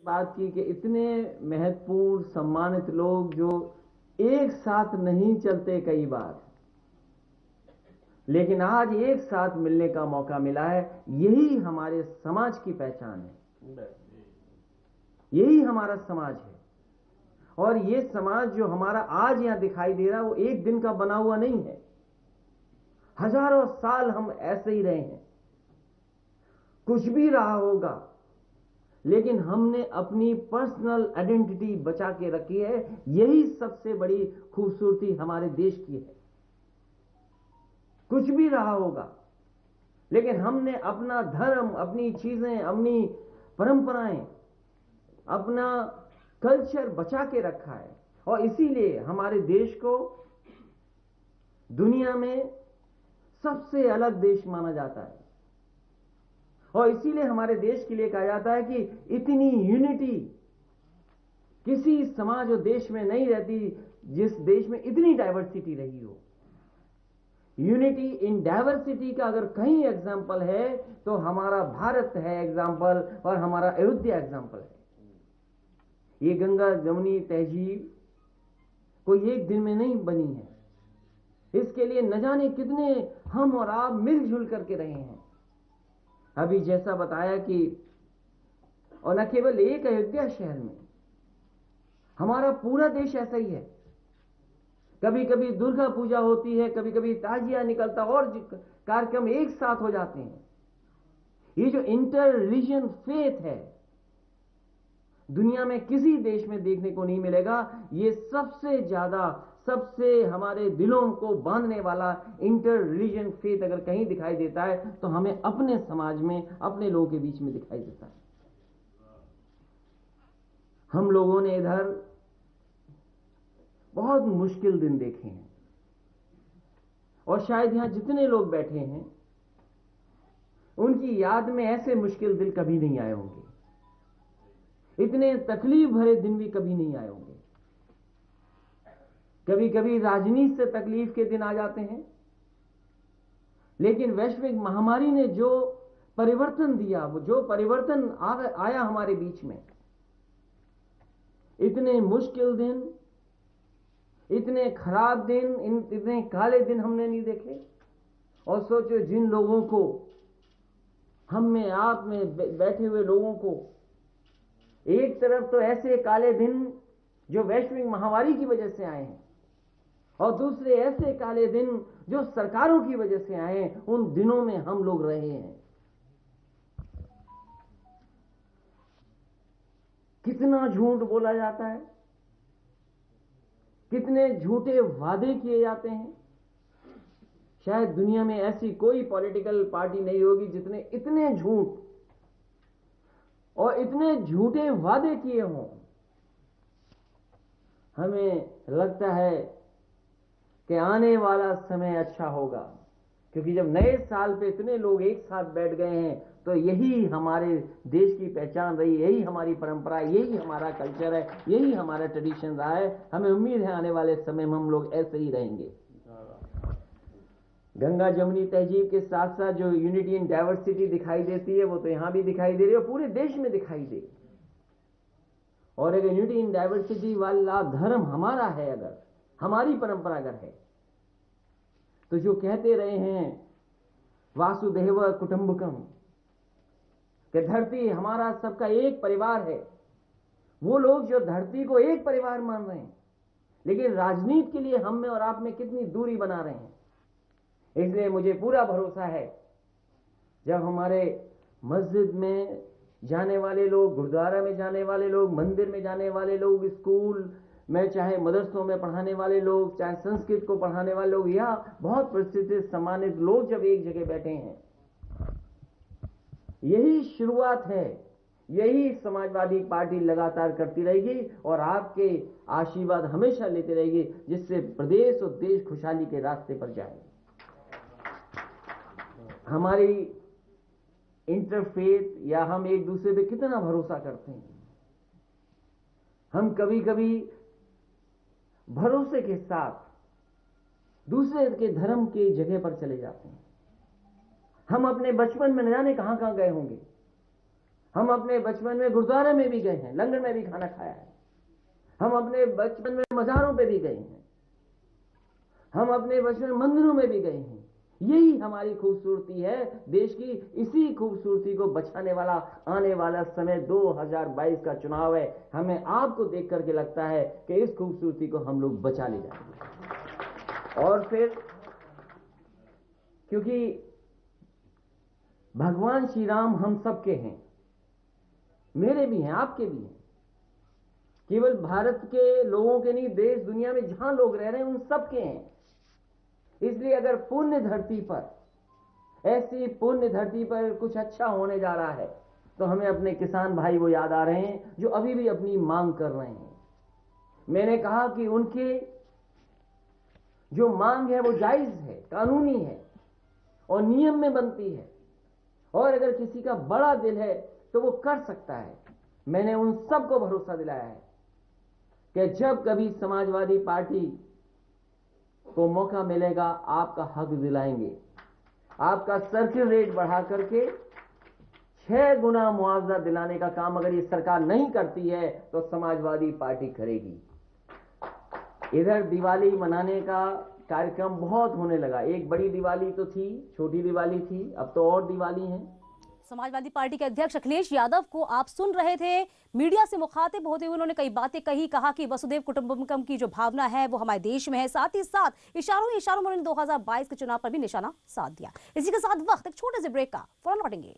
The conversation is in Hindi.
बात की कि इतने महत्वपूर्ण सम्मानित लोग जो एक साथ नहीं चलते कई बार, लेकिन आज एक साथ मिलने का मौका मिला है। यही हमारे समाज की पहचान है, यही हमारा समाज है। और ये समाज जो हमारा आज यहां दिखाई दे रहा है वो एक दिन का बना हुआ नहीं है। हजारों साल हम ऐसे ही रहे हैं, कुछ भी रहा होगा, लेकिन हमने अपनी पर्सनल आइडेंटिटी बचा के रखी है। यही सबसे बड़ी खूबसूरती हमारे देश की है। कुछ भी रहा होगा, लेकिन हमने अपना धर्म, अपनी चीजें, अपनी परंपराएं, अपना कल्चर बचा के रखा है। और इसीलिए हमारे देश को दुनिया में सबसे अलग देश माना जाता है। और इसीलिए हमारे देश के लिए कहा जाता है कि इतनी यूनिटी किसी समाज और देश में नहीं रहती जिस देश में इतनी डाइवर्सिटी रही हो। यूनिटी इन डाइवर्सिटी का अगर कहीं एग्जाम्पल है तो हमारा भारत है एग्जाम्पल, और हमारा अयोध्या एग्जाम्पल है। ये गंगा जमुनी तहजीब कोई एक दिन में नहीं बनी है। इसके लिए न जाने कितने हम और आप मिलजुल करके रहे हैं। अभी जैसा बताया कि और न केवल एक अयोध्या शहर में, हमारा पूरा देश ऐसा ही है। कभी कभी दुर्गा पूजा होती है, कभी कभी ताजिया निकलता, और कार्यक्रम एक साथ हो जाते हैं। ये जो इंटर रिलीजन फेथ है, दुनिया में किसी देश में देखने को नहीं मिलेगा। ये सबसे ज्यादा, सबसे हमारे दिलों को बांधने वाला इंटर रिलीजन फेथ अगर कहीं दिखाई देता है तो हमें अपने समाज में, अपने लोगों के बीच में दिखाई देता है। हम लोगों ने इधर बहुत मुश्किल दिन देखे हैं, और शायद यहां जितने लोग बैठे हैं उनकी याद में ऐसे मुश्किल दिन कभी नहीं आए होंगे, इतने तकलीफ भरे दिन भी कभी नहीं आए होंगे। कभी कभी राजनीति से तकलीफ के दिन आ जाते हैं, लेकिन वैश्विक महामारी ने जो परिवर्तन दिया, वो जो परिवर्तन आया हमारे बीच में, इतने मुश्किल दिन, इतने खराब दिन, इतने काले दिन हमने नहीं देखे। और सोचो जिन लोगों को, हम में, आप में बैठे हुए लोगों को, एक तरफ तो ऐसे काले दिन जो वैश्विक महामारी की वजह से आए हैं, और दूसरे ऐसे काले दिन जो सरकारों की वजह से आए हैं। उन दिनों में हम लोग रहे हैं। कितना झूठ बोला जाता है, कितने झूठे वादे किए जाते हैं। शायद दुनिया में ऐसी कोई पॉलिटिकल पार्टी नहीं होगी जितने इतने झूठ और इतने झूठे वादे किए हों। हमें लगता है कि आने वाला समय अच्छा होगा, क्योंकि जब नए साल पे इतने लोग एक साथ बैठ गए हैं तो यही हमारे देश की पहचान रही, यही हमारी परंपरा, यही हमारा कल्चर है, यही हमारा ट्रेडिशन रहा है। हमें उम्मीद है आने वाले समय में हम लोग ऐसे ही रहेंगे। गंगा जमुनी तहजीब के साथ साथ जो यूनिटी इन डाइवर्सिटी दिखाई देती है वो तो यहां भी दिखाई दे रही है और पूरे देश में दिखाई दे। और अगर यूनिटी इन डाइवर्सिटी वाला धर्म हमारा है, अगर हमारी परंपरा अगर है, तो जो कहते रहे हैं वासुदेव कुटुंबकम, कि धरती हमारा सबका एक परिवार है, वो लोग जो धरती को एक परिवार मान रहे हैं, लेकिन राजनीति के लिए हम में और आप में कितनी दूरी बना रहे हैं। इसलिए मुझे पूरा भरोसा है जब हमारे मस्जिद में जाने वाले लोग, गुरुद्वारा में जाने वाले लोग, मंदिर में जाने वाले लोग, स्कूल में, चाहे मदरसों में पढ़ाने वाले लोग, चाहे संस्कृत को पढ़ाने वाले लोग, या बहुत प्रसिद्ध सम्मानित लोग जब एक जगह बैठे हैं, यही शुरुआत है। यही समाजवादी पार्टी लगातार करती रहेगी और आपके आशीर्वाद हमेशा लेती रहेगी, जिससे प्रदेश और देश खुशहाली के रास्ते पर जाए। हमारी इंटरफेथ या हम एक दूसरे पे कितना भरोसा करते हैं। हम कभी कभी भरोसे के साथ दूसरे के धर्म की जगह पर चले जाते हैं। हम अपने बचपन में न जाने कहां कहां गए होंगे, हम अपने बचपन में गुरुद्वारे में भी गए हैं, लंगर में भी खाना खाया है। हम अपने बचपन में मज़ारों पे भी गए हैं, हम अपने बचपन में मंदिरों में भी गए हैं। यही हमारी खूबसूरती है देश की। इसी खूबसूरती को बचाने वाला आने वाला समय 2022 का चुनाव है। हमें आपको देख करके लगता है कि इस खूबसूरती को हम लोग बचा ले जाएंगे। और फिर क्योंकि भगवान श्री राम हम सबके हैं, मेरे भी हैं, आपके भी हैं, केवल भारत के लोगों के नहीं, देश दुनिया में जहां लोग रह रहे हैं उन सबके हैं। इसलिए अगर पुण्य धरती पर, ऐसी पुण्य धरती पर कुछ अच्छा होने जा रहा है तो हमें अपने किसान भाई वो याद आ रहे हैं जो अभी भी अपनी मांग कर रहे हैं। मैंने कहा कि उनके जो मांग है वो जायज है, कानूनी है और नियम में बनती है, और अगर किसी का बड़ा दिल है तो वो कर सकता है। मैंने उन सबको भरोसा दिलाया है कि जब कभी समाजवादी पार्टी को मौका मिलेगा आपका हक दिलाएंगे। आपका सर्किल रेट बढ़ा करके 6 गुना मुआवजा दिलाने का काम अगर ये सरकार नहीं करती है तो समाजवादी पार्टी करेगी। इधर दिवाली मनाने का कार्यक्रम बहुत होने लगा। एक बड़ी दिवाली तो थी, छोटी दिवाली थी, अब तो और दिवाली है। समाजवादी पार्टी के अध्यक्ष अखिलेश यादव को आप सुन रहे थे। मीडिया से मुखातिब होते हुए उन्होंने कई बातें कही, कहा कि वसुधैव कुटुंबकम की जो भावना है वो हमारे देश में है। साथ ही साथ इशारों में उन्होंने 2022 के चुनाव पर भी निशाना साध दिया। इसी के साथ वक्त एक छोटे से ब्रेक का, फौरन लौटेंगे।